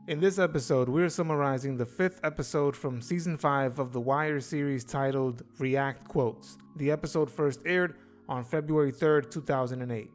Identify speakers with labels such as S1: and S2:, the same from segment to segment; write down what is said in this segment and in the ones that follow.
S1: In this episode, we're summarizing the 5th episode from Season 5 of the Wire series titled React Quotes. The episode first aired on February 3rd, 2008.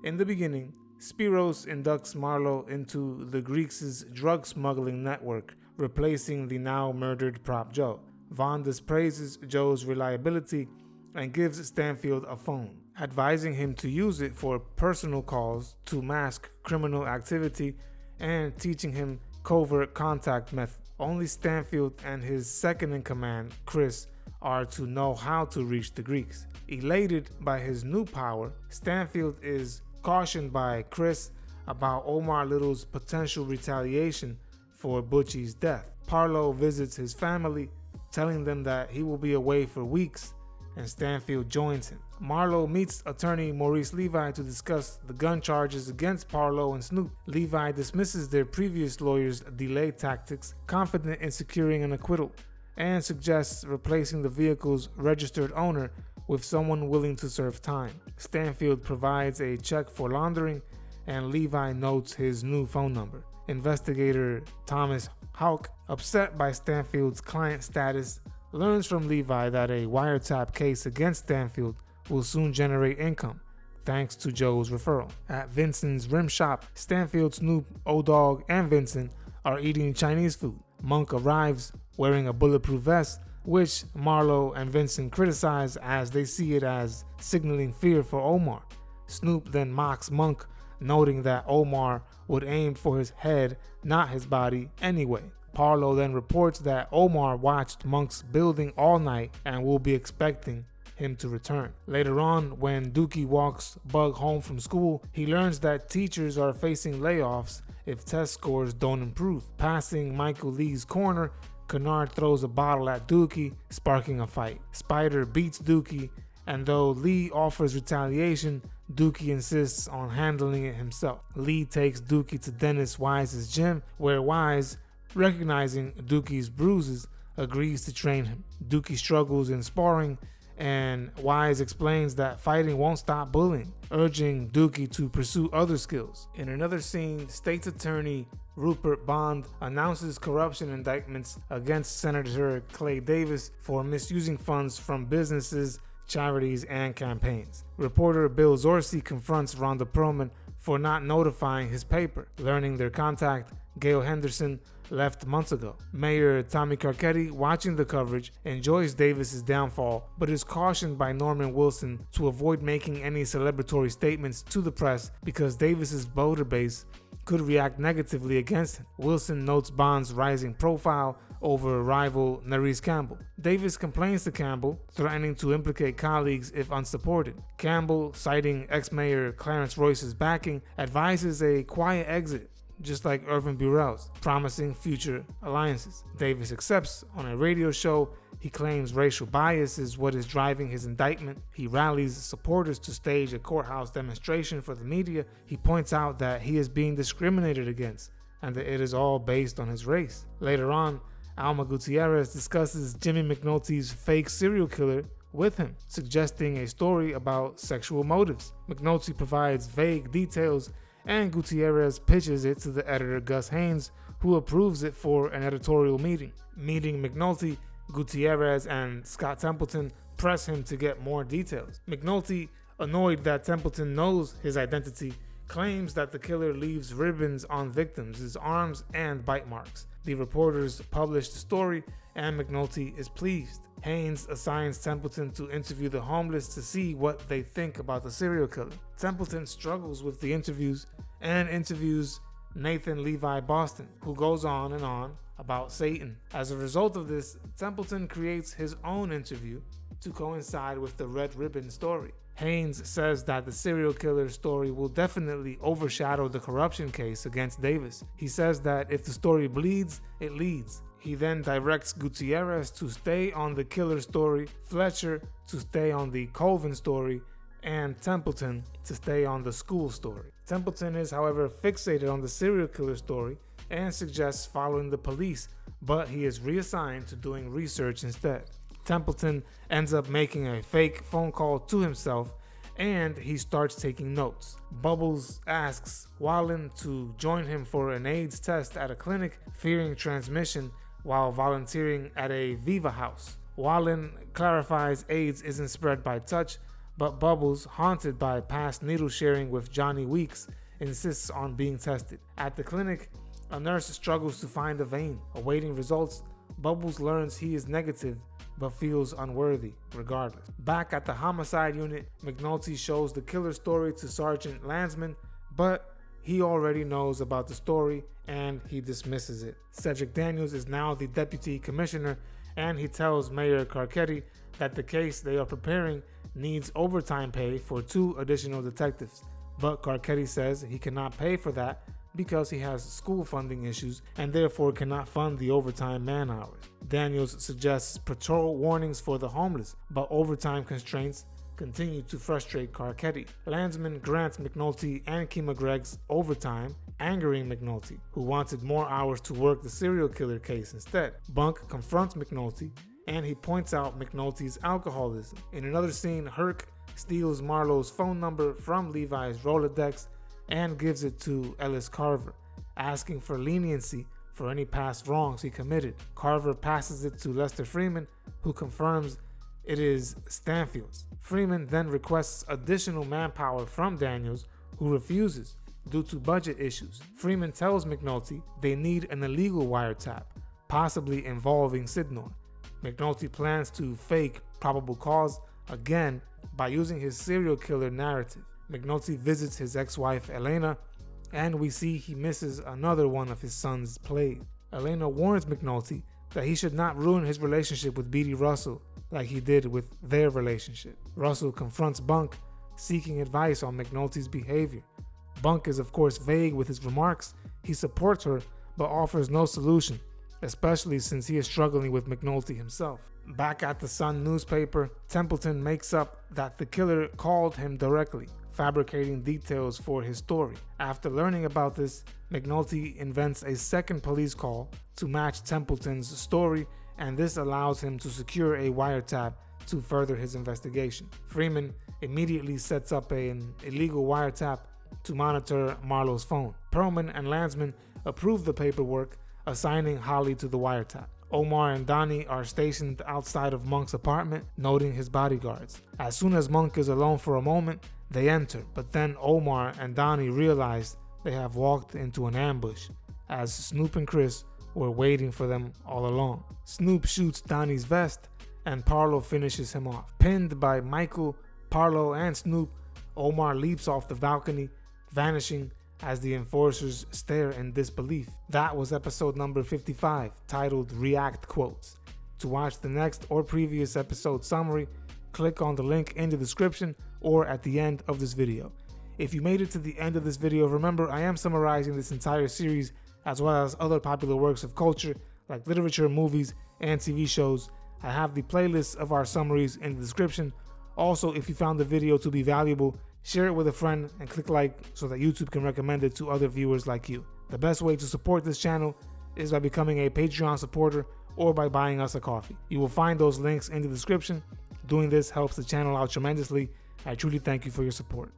S1: In the beginning, Spiros inducts Marlo into the Greeks' drug smuggling network, replacing the now murdered Prop Joe. Vondas praises Joe's reliability and gives Stanfield a phone, advising him to use it for personal calls to mask criminal activity and teaching him covert contact method. Only Stanfield and his second-in-command, Chris, are to know how to reach the Greeks. Elated by his new power, Stanfield is cautioned by Chris about Omar Little's potential retaliation for Butchie's death. Marlo visits his family, telling them that he will be away for weeks, and Stanfield joins him. Marlo meets attorney Maurice Levi to discuss the gun charges against Marlo and Snoop. Levi dismisses their previous lawyer's delay tactics, confident in securing an acquittal, and suggests replacing the vehicle's registered owner with someone willing to serve time. Stanfield provides a check for laundering, and Levi notes his new phone number. Investigator Thomas Houck, upset by Stanfield's client status, learns from Levi that a wiretap case against Stanfield will soon generate income, thanks to Joe's referral. At Vincent's rim shop, Stanfield, Snoop, O-Dog, and Vincent are eating Chinese food. Monk arrives wearing a bulletproof vest, which Marlo and Vincent criticize as they see it as signaling fear for Omar. Snoop then mocks Monk, noting that Omar would aim for his head, not his body, anyway. Marlo then reports that Omar watched Monk's building all night and will be expecting him to return. Later on, when Dookie walks Bug home from school, he learns that teachers are facing layoffs if test scores don't improve. Passing Michael Lee's corner, Kennard throws a bottle at Dookie, sparking a fight. Spider beats Dookie, and though Lee offers retaliation, Dookie insists on handling it himself. Lee takes Dookie to Dennis Wise's gym, where Wise, recognizing Dookie's bruises, agrees to train him. Dookie struggles in sparring, and Wise explains that fighting won't stop bullying, urging Dookie to pursue other skills. In another scene, State's Attorney Rupert Bond announces corruption indictments against Senator Clay Davis for misusing funds from businesses, charities, and campaigns. Reporter Bill Zorzi confronts Rhonda Perlman for not notifying his paper, learning their contact, Gail Henderson, left months ago. Mayor Tommy Carcetti, watching the coverage, enjoys Davis's downfall, but is cautioned by Norman Wilson to avoid making any celebratory statements to the press because Davis's voter base could react negatively against him. Wilson notes Bond's rising profile over rival Nerese Campbell. Davis complains to Campbell, threatening to implicate colleagues if unsupported. Campbell, citing ex-mayor Clarence Royce's backing, advises a quiet exit, just like Irvin Burrell's, promising future alliances. Davis accepts. On a radio show, he claims racial bias is what is driving his indictment. He rallies supporters to stage a courthouse demonstration for the media. He points out that he is being discriminated against and that it is all based on his race. Later on, Alma Gutierrez discusses Jimmy McNulty's fake serial killer with him, suggesting a story about sexual motives. McNulty provides vague details, and Gutierrez pitches it to the editor Gus Haynes, who approves it for an editorial meeting. Meeting McNulty, Gutierrez and Scott Templeton press him to get more details. McNulty, annoyed that Templeton knows his identity, claims that the killer leaves ribbons on victims, his arms, and bite marks. The reporters publish the story, and McNulty is pleased. Haynes assigns Templeton to interview the homeless to see what they think about the serial killer. Templeton struggles with the interviews and interviews Nathan Levi Boston, who goes on and on about Satan. As a result of this, Templeton creates his own interview to coincide with the Red Ribbon story. Haynes says that the serial killer story will definitely overshadow the corruption case against Davis. He says that if the story bleeds, it leads. He then directs Gutierrez to stay on the killer story, Fletcher to stay on the Colvin story, and Templeton to stay on the school story. Templeton is, however, fixated on the serial killer story and suggests following the police, but he is reassigned to doing research instead. Templeton ends up making a fake phone call to himself and he starts taking notes. Bubbles asks Wallen to join him for an AIDS test at a clinic, fearing transmission while volunteering at a Viva house. Wallen clarifies AIDS isn't spread by touch, but Bubbles, haunted by past needle sharing with Johnny Weeks, insists on being tested. At the clinic, a nurse struggles to find a vein. Awaiting results, Bubbles learns he is negative but feels unworthy regardless. Back at the homicide unit, McNulty shows the killer story to Sergeant Landsman, but he already knows about the story and he dismisses it. Cedric Daniels is now the deputy commissioner, and he tells Mayor Carcetti that the case they are preparing needs overtime pay for 2 additional detectives. But Carcetti says he cannot pay for that because he has school funding issues and therefore cannot fund the overtime man hours. Daniels suggests patrol warnings for the homeless, but overtime constraints continue to frustrate Carcetti. Landsman grants McNulty and Kima Greggs overtime, angering McNulty, who wanted more hours to work the serial killer case instead. Bunk confronts McNulty, and he points out McNulty's alcoholism. In another scene, Herc steals Marlo's phone number from Levi's Rolodex and gives it to Ellis Carver, asking for leniency for any past wrongs he committed. Carver passes it to Lester Freeman, who confirms it is Stanfield's. Freeman then requests additional manpower from Daniels, who refuses due to budget issues. Freeman tells McNulty they need an illegal wiretap, possibly involving Sidnor. McNulty plans to fake probable cause again by using his serial killer narrative. McNulty visits his ex-wife Elena, and we see he misses another one of his son's plays. Elena warns McNulty that he should not ruin his relationship with Beatty Russell like he did with their relationship. Russell confronts Bunk, seeking advice on McNulty's behavior. Bunk is of course vague with his remarks. He supports her, but offers no solution, especially since he is struggling with McNulty himself. Back at the Sun newspaper, Templeton makes up that the killer called him directly, fabricating details for his story. After learning about this, McNulty invents a second police call to match Templeton's story, and this allows him to secure a wiretap to further his investigation. Freeman immediately sets up an illegal wiretap to monitor Marlo's phone. Perlman and Landsman approve the paperwork, assigning Holly to the wiretap. Omar and Donnie are stationed outside of Monk's apartment, noting his bodyguards. As soon as Monk is alone for a moment, they enter, but then Omar and Donnie realize they have walked into an ambush, as Snoop and Chris were waiting for them all along. Snoop shoots Donnie's vest, and Parlo finishes him off. Pinned by Michael, Parlo, and Snoop, Omar leaps off the balcony, vanishing as the enforcers stare in disbelief. That was episode number 55, titled React Quotes. To watch the next or previous episode summary, click on the link in the description or at the end of this video. If you made it to the end of this video, remember I am summarizing this entire series as well as other popular works of culture like literature, movies, and TV shows. I have the playlists of our summaries in the description. Also, if you found the video to be valuable, share it with a friend and click like so that YouTube can recommend it to other viewers like you. The best way to support this channel is by becoming a Patreon supporter or by buying us a coffee. You will find those links in the description. Doing this helps the channel out tremendously. I truly thank you for your support.